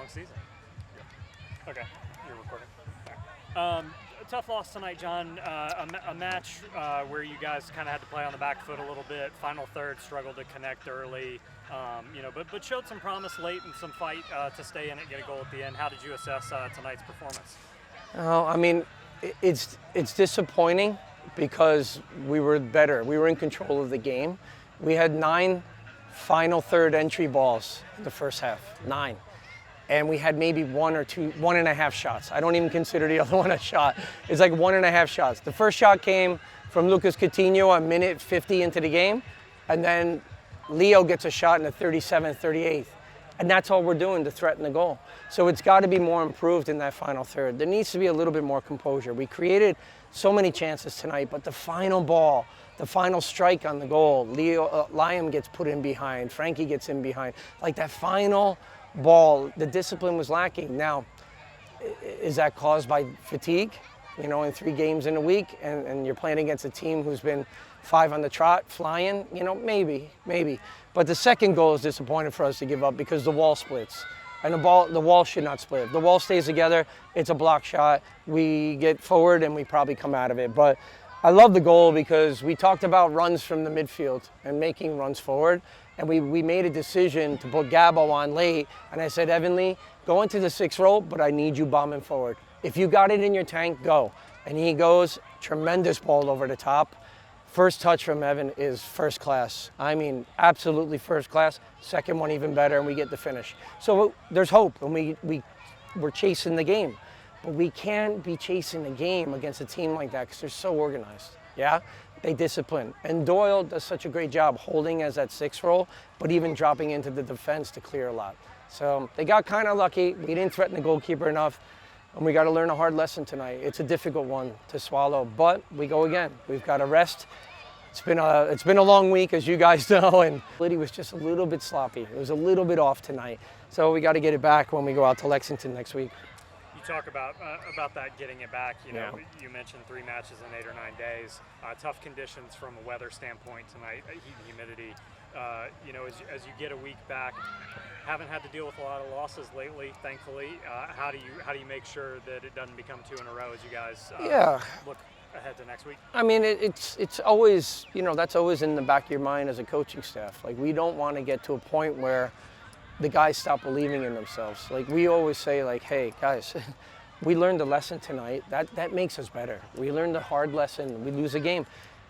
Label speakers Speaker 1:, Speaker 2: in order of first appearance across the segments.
Speaker 1: long season.
Speaker 2: Okay, you're recording. A tough loss tonight, John. A match where you guys kind of had to play on the back foot a little bit. Final third, struggled to connect early, but showed some promise late and some fight to stay in it, get a goal at the end. How did you assess tonight's performance?
Speaker 3: Oh, I mean, it's disappointing because we were better. We were in control of the game. We had 9 final third entry balls in the first half, 9. And we had maybe 1.5 shots. I don't even consider the other one a shot. It's like 1.5 shots. The first shot came from Lucas Coutinho a minute 50 into the game, and then Leo gets a shot in the 37th, 38th. And that's all we're doing to threaten the goal. So it's got to be more improved in that final third. There needs to be a little bit more composure. We created so many chances tonight, but the final ball, the final strike on the goal, Liam gets put in behind, Frankie gets in behind. Like that final ball, the discipline was lacking. Now, is that caused by fatigue? You know, in 3 games in a week, and you're playing against a team who's been 5 on the trot, flying, you know, maybe. But the second goal is disappointing for us to give up because the wall splits. And the wall should not split. If the wall stays together, it's a block shot. We get forward and we probably come out of it. But I love the goal because we talked about runs from the midfield and making runs forward. And we made a decision to put Gabo on late. And I said, Evan Lee, go into the 6th row, but I need you bombing forward. If you got it in your tank, go. And he goes, tremendous ball over the top. First touch from Evan is first class. I mean, absolutely first class. Second one even better, and we get the finish. So there's hope, and we're chasing the game. But we can't be chasing the game against a team like that because they're so organized, yeah? They discipline. And Doyle does such a great job holding as that 6th role, but even dropping into the defense to clear a lot. So they got kind of lucky. We didn't threaten the goalkeeper enough. And we got to learn a hard lesson tonight. It's a difficult one to swallow, but we go again. We've got to rest. It's been a long week, as you guys know, and Liddy was just a little bit sloppy. It was a little bit off tonight. So we got to get it back when we go out to Lexington next week.
Speaker 2: You talk about that, getting it back. You know, you mentioned 3 matches in 8 or 9 days. Tough conditions from a weather standpoint tonight, heat and humidity. You know, as you get a week back, haven't had to deal with a lot of losses lately, thankfully. How do you make sure that it doesn't become 2 in a row as you guys look ahead to next week?
Speaker 3: I mean, it's always, you know, that's always in the back of your mind as a coaching staff. Like, we don't want to get to a point where the guys stop believing in themselves. Like, we always say, like, hey, guys, we learned a lesson tonight. That makes us better. We learned a hard lesson. We lose a game.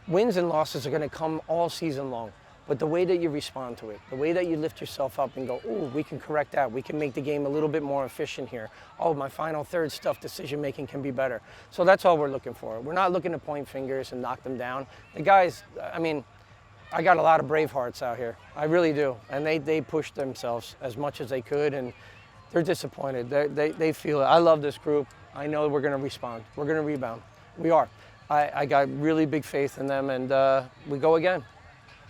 Speaker 3: Wins and losses are going to come all season long. But the way that you respond to it, the way that you lift yourself up and go, ooh, we can correct that. We can make the game a little bit more efficient here. Oh, my final third stuff, decision-making can be better. So that's all we're looking for. We're not looking to point fingers and knock them down. The guys, I mean, I got a lot of brave hearts out here. I really do. And they pushed themselves as much as they could, and they're disappointed. They feel it. I love this group. I know we're going to respond. We're going to rebound. We are. I got really big faith in them, and we go again.